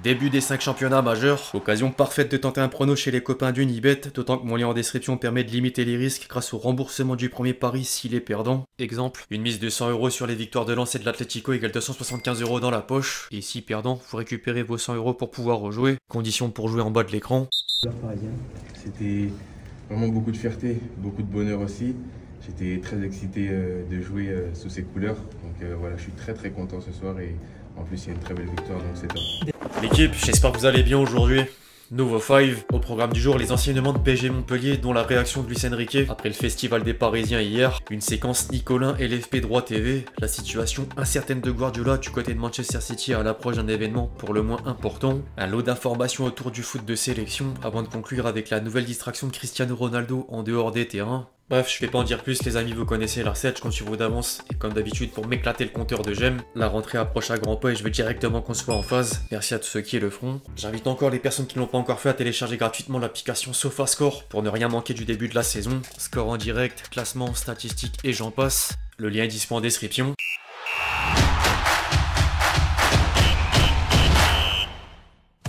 Début des 5 championnats majeurs, occasion parfaite de tenter un prono chez les copains d'Unibet, d'autant que mon lien en description permet de limiter les risques grâce au remboursement du premier pari s'il est perdant. Exemple, une mise de 100 € sur les victoires de Lens et de l'Atlético égale 275 € dans la poche, et si perdant, vous récupérez vos 100 € pour pouvoir rejouer. Condition pour jouer en bas de l'écran. C'était vraiment beaucoup de fierté, beaucoup de bonheur aussi. J'étais très excité de jouer sous ces couleurs, donc voilà, je suis très content ce soir et en plus il y a une très belle victoire, donc c'est top. L'équipe, j'espère que vous allez bien aujourd'hui. Nouveau 5, au programme du jour, les enseignements de PSG Montpellier, dont la réaction de Luis Enrique après le festival des Parisiens hier, une séquence Nicolin et l'FP Droit TV, la situation incertaine de Guardiola du côté de Manchester City à l'approche d'un événement pour le moins important, un lot d'informations autour du foot de sélection avant de conclure avec la nouvelle distraction de Cristiano Ronaldo en dehors des terrains. Bref, je vais pas en dire plus les amis, vous connaissez la recette, je compte sur vous d'avance et comme d'habitude pour m'éclater le compteur de j'aime, la rentrée approche à grands pas et je veux directement qu'on soit en phase. Merci à tous ceux qui le feront. J'invite encore les personnes qui ne l'ont pas encore fait à télécharger gratuitement l'application SofaScore pour ne rien manquer du début de la saison. Score en direct, classement, statistiques et j'en passe. Le lien est disponible en description.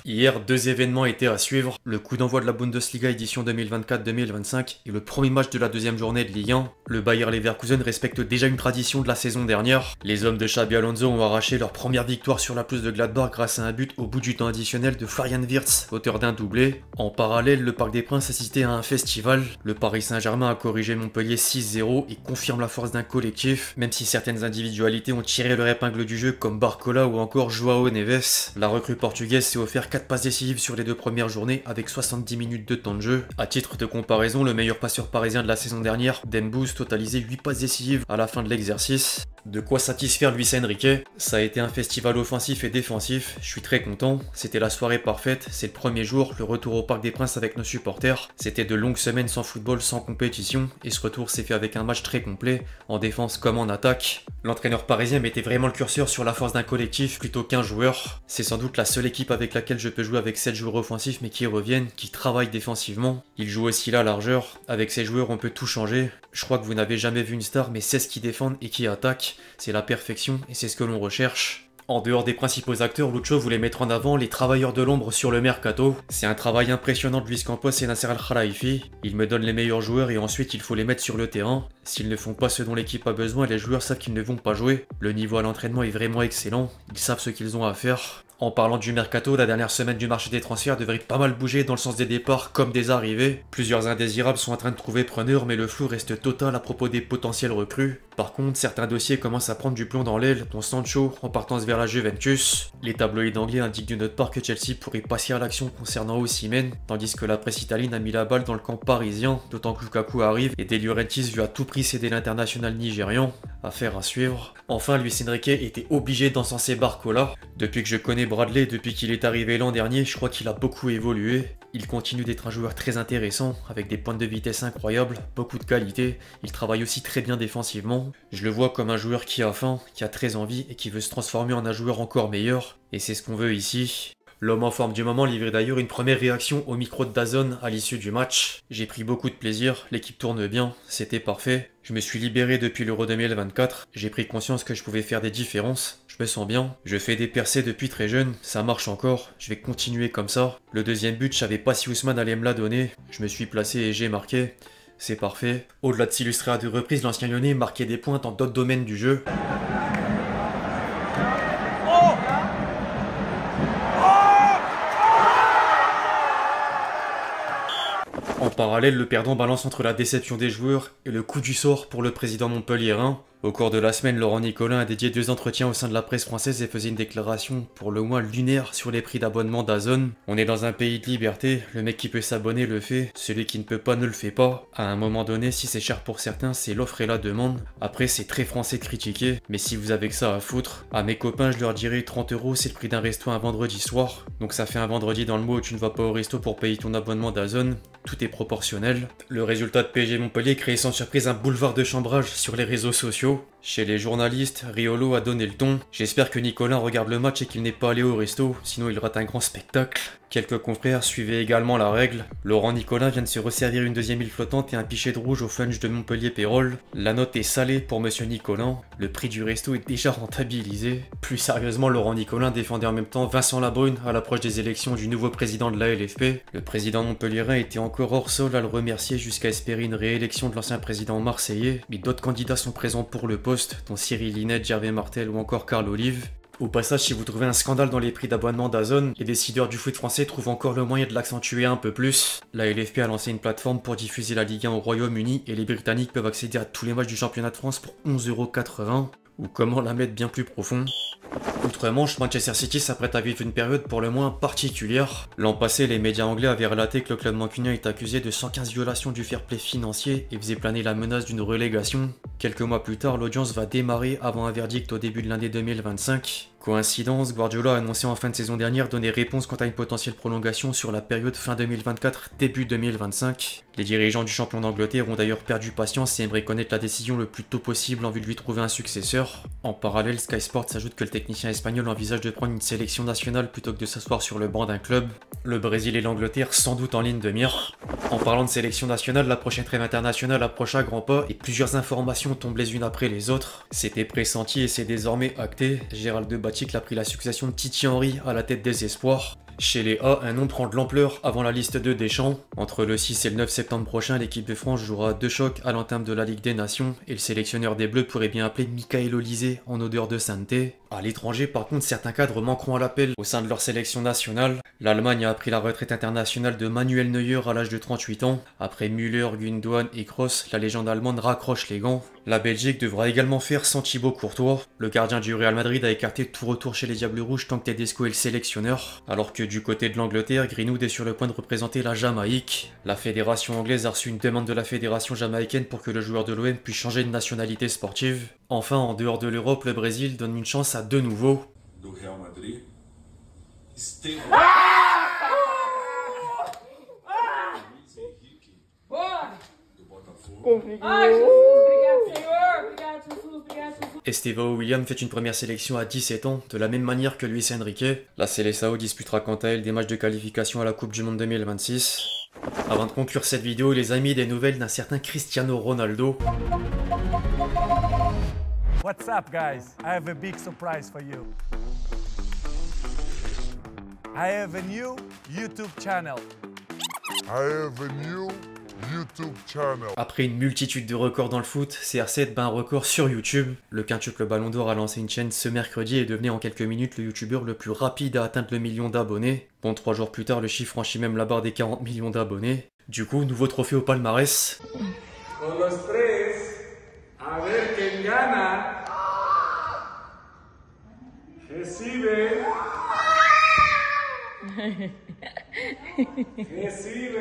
Hier, 2 événements étaient à suivre, le coup d'envoi de la Bundesliga édition 2024-2025 et le premier match de la deuxième journée de Ligue 1. Le Bayer Leverkusen respecte déjà une tradition de la saison dernière. Les hommes de Xabi Alonso ont arraché leur première victoire sur la pelouse de Gladbach grâce à un but au bout du temps additionnel de Florian Wirtz, auteur d'un doublé. En parallèle, le Parc des Princes assistait à un festival. Le Paris Saint-Germain a corrigé Montpellier 6-0 et confirme la force d'un collectif, même si certaines individualités ont tiré leur épingle du jeu comme Barcola ou encore Joao Neves. La recrue portugaise s'est offert 4 passes décisives sur les 2 premières journées avec 70 minutes de temps de jeu. À titre de comparaison, le meilleur passeur parisien de la saison dernière, Dembouz, totalisait 8 passes décisives à la fin de l'exercice. De quoi satisfaire Luis Enrique. Ça a été un festival offensif et défensif, je suis très content. C'était la soirée parfaite, c'est le premier jour, le retour au Parc des Princes avec nos supporters. C'était de longues semaines sans football, sans compétition, et ce retour s'est fait avec un match très complet, en défense comme en attaque. L'entraîneur parisien mettait vraiment le curseur sur la force d'un collectif plutôt qu'un joueur. C'est sans doute la seule équipe avec laquelle je peux jouer avec 7 joueurs offensifs mais qui reviennent, qui travaillent défensivement. Il joue aussi la largeur, avec ces joueurs on peut tout changer. Je crois que vous n'avez jamais vu une star mais 16 qui défendent et qui attaquent. C'est la perfection et c'est ce que l'on recherche. En dehors des principaux acteurs, Lucho voulait mettre en avant les travailleurs de l'ombre sur le mercato. C'est un travail impressionnant de Luis Campos et Nasser Al-Khelaifi. Ils me donnent les meilleurs joueurs et ensuite il faut les mettre sur le terrain. S'ils ne font pas ce dont l'équipe a besoin, les joueurs savent qu'ils ne vont pas jouer. Le niveau à l'entraînement est vraiment excellent, ils savent ce qu'ils ont à faire. En parlant du mercato, la dernière semaine du marché des transferts devrait pas mal bouger dans le sens des départs comme des arrivées. Plusieurs indésirables sont en train de trouver preneur mais le flou reste total à propos des potentiels recrues. Par contre, certains dossiers commencent à prendre du plomb dans l'aile, dont Sancho en partance vers la Juventus. Les tabloïds anglais indiquent d'une autre part que Chelsea pourrait passer à l'action concernant Osimhen, tandis que la presse italienne a mis la balle dans le camp parisien, d'autant que Lukaku arrive et De Laurentiis veut à tout prix céder l'international nigérian. Affaire à suivre. Enfin, Luis Enrique était obligé d'encenser Barcola. Depuis que je connais Bradley, depuis qu'il est arrivé l'an dernier, je crois qu'il a beaucoup évolué. Il continue d'être un joueur très intéressant, avec des pointes de vitesse incroyables, beaucoup de qualité. Il travaille aussi très bien défensivement. Je le vois comme un joueur qui a faim, qui a très envie et qui veut se transformer en un joueur encore meilleur. Et c'est ce qu'on veut ici. L'homme en forme du moment livrait d'ailleurs une première réaction au micro de DAZN à l'issue du match. J'ai pris beaucoup de plaisir, l'équipe tourne bien, c'était parfait. Je me suis libéré depuis l'Euro 2024, j'ai pris conscience que je pouvais faire des différences. Je me sens bien, je fais des percées depuis très jeune, ça marche encore, je vais continuer comme ça. Le deuxième but, je savais pas si Ousmane allait me la donner, je me suis placé et j'ai marqué. C'est parfait. Au-delà de s'illustrer à 2 reprises, l'ancien Lyonnais marquait des points dans d'autres domaines du jeu. En parallèle, le perdant balance entre la déception des joueurs et le coup du sort pour le président montpelliérain. Au cours de la semaine, Laurent Nicolin a dédié 2 entretiens au sein de la presse française et faisait une déclaration pour le moins lunaire sur les prix d'abonnement d'AZN. On est dans un pays de liberté, le mec qui peut s'abonner le fait, celui qui ne peut pas ne le fait pas. À un moment donné, si c'est cher pour certains, c'est l'offre et la demande. Après, c'est très français de critiquer, mais si vous avez que ça à foutre, à mes copains, je leur dirais 30 €, c'est le prix d'un resto un vendredi soir. Donc ça fait un vendredi dans le mois où tu ne vas pas au resto pour payer ton abonnement d'AZN. Tout est proportionnel. Le résultat de PSG Montpellier crée sans surprise un boulevard de chambrage sur les réseaux sociaux. Chez les journalistes, Riolo a donné le ton. J'espère que Nicolas regarde le match et qu'il n'est pas allé au resto, sinon il rate un grand spectacle. Quelques confrères suivaient également la règle. Laurent Nicolin vient de se resservir une deuxième île flottante et un pichet de rouge au flunch de Montpellier-Pérol. La note est salée pour monsieur Nicolin. Le prix du resto est déjà rentabilisé. Plus sérieusement, Laurent Nicolin défendait en même temps Vincent Labrune à l'approche des élections du nouveau président de la LFP. Le président montpelliérain était encore hors sol à le remercier jusqu'à espérer une réélection de l'ancien président marseillais. Mais d'autres candidats sont présents pour le poste, dont Cyril Linette, Gervais Martel ou encore Carl Olive. Au passage, si vous trouvez un scandale dans les prix d'abonnement d'Azone, les décideurs du foot français trouvent encore le moyen de l'accentuer un peu plus. La LFP a lancé une plateforme pour diffuser la Ligue 1 au Royaume-Uni et les Britanniques peuvent accéder à tous les matchs du championnat de France pour 11,80 €. Ou comment la mettre bien plus profond. Outre-Manche, Manchester City s'apprête à vivre une période pour le moins particulière. L'an passé, les médias anglais avaient relaté que le club mancunien est accusé de 115 violations du fair play financier et faisait planer la menace d'une relégation. Quelques mois plus tard, l'audience va démarrer avant un verdict au début de l'année 2025. Coïncidence, Guardiola a annoncé en fin de saison dernière donner réponse quant à une potentielle prolongation sur la période fin 2024, début 2025. Les dirigeants du champion d'Angleterre ont d'ailleurs perdu patience et aimeraient connaître la décision le plus tôt possible en vue de lui trouver un successeur. En parallèle, Sky Sports ajoute que le technicien espagnol envisage de prendre une sélection nationale plutôt que de s'asseoir sur le banc d'un club. Le Brésil et l'Angleterre sans doute en ligne de mire. En parlant de sélection nationale, la prochaine trêve internationale approche à grands pas et plusieurs informations tombent les unes après les autres. C'était pressenti et c'est désormais acté. Gérald Debattic a pris la succession de Titi Henry à la tête des espoirs. Chez les A, un nom prend de l'ampleur avant la liste de Deschamps. Entre le 6 et le 9 septembre prochain, l'équipe de France jouera 2 chocs à l'entame de la Ligue des Nations et le sélectionneur des Bleus pourrait bien appeler Michael Olysée en odeur de sainteté. À l'étranger, par contre, certains cadres manqueront à l'appel au sein de leur sélection nationale. L'Allemagne a appris la retraite internationale de Manuel Neuer à l'âge de 38 ans. Après Müller, Gundogan et Kroos, la légende allemande raccroche les gants. La Belgique devra également faire sans Thibaut Courtois. Le gardien du Real Madrid a écarté tout retour chez les Diables Rouges tant que Tedesco est le sélectionneur. Alors que du côté de l'Angleterre, Greenwood est sur le point de représenter la Jamaïque. La fédération anglaise a reçu une demande de la fédération jamaïcaine pour que le joueur de l'OM puisse changer de nationalité sportive. Enfin, en dehors de l'Europe, le Brésil donne une chance à deux nouveaux. Do Real Madrid, Estevão Luiz Henrique do Botafogo. Ai, Jesus, obrigado, Senhor. Obrigado, Jesus, obrigado, Jesus. Estevão William fait une première sélection à 17 ans, de la même manière que Luis Enrique. La Seleção disputera quant à elle des matchs de qualification à la Coupe du Monde 2026. Avant de conclure cette vidéo, les amis, des nouvelles d'un certain Cristiano Ronaldo. What's up, guys? I have a big surprise for you. I have a new YouTube channel. Après une multitude de records dans le foot, CR7 bat un record sur YouTube. Le quintuple Ballon d'Or a lancé une chaîne ce mercredi et devenait en quelques minutes le youtubeur le plus rapide à atteindre le million d'abonnés. Bon, 3 jours plus tard, le chiffre franchit même la barre des 40 millions d'abonnés. Du coup, nouveau trophée au palmarès. Con los tres, a ver quién gana. Recibe. Recibe.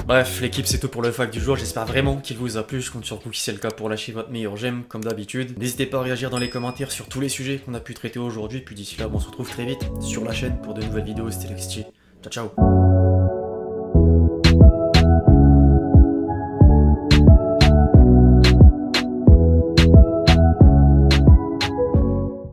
Bref, l'équipe c'est tout pour le fact du jour, j'espère vraiment qu'il vous a plu, je compte sur vous si c'est le cas pour lâcher votre meilleur j'aime comme d'habitude. N'hésitez pas à réagir dans les commentaires sur tous les sujets qu'on a pu traiter aujourd'hui, puis d'ici là on se retrouve très vite sur la chaîne pour de nouvelles vidéos, c'était Lexti. Ciao ciao.